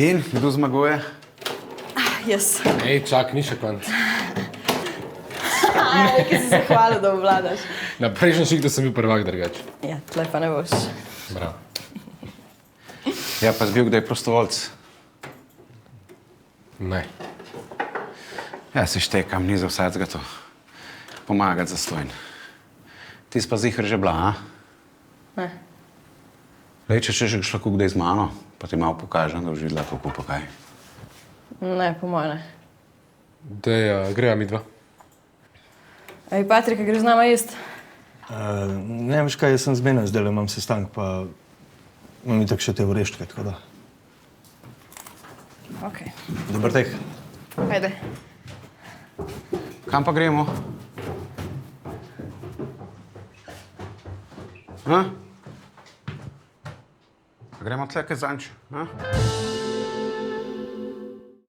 In kdo zmaguje? Jaz. Ej, čak, ni še konc. Ki si se hvalil, da obvladaš. Na prejšnji šik, da sem bil prvak drugač. Ja, tle pa ne boš. Bravo. Ja, pa zbil kdaj prostovoljc. Ne. Ja, se štekam, ni za vsakega to. Pomagati zastojn. Ti si pa zihar že bila, a? Ne. Lej, če še šla kdaj z mano, pa ti malo pokažem, da užidla kako pa kaj. Ne, po moje ne. Dej, greva mi dva. Ej, Patrika, greš z nama jest? Ne veš kaj, jaz sem zmena, zdaj imam sestank, pa imam itak še te oreštke, tako da. Okej. Dober tek. Ajde. Kam pa gremo? A? Gremo tle kaj zanč, a?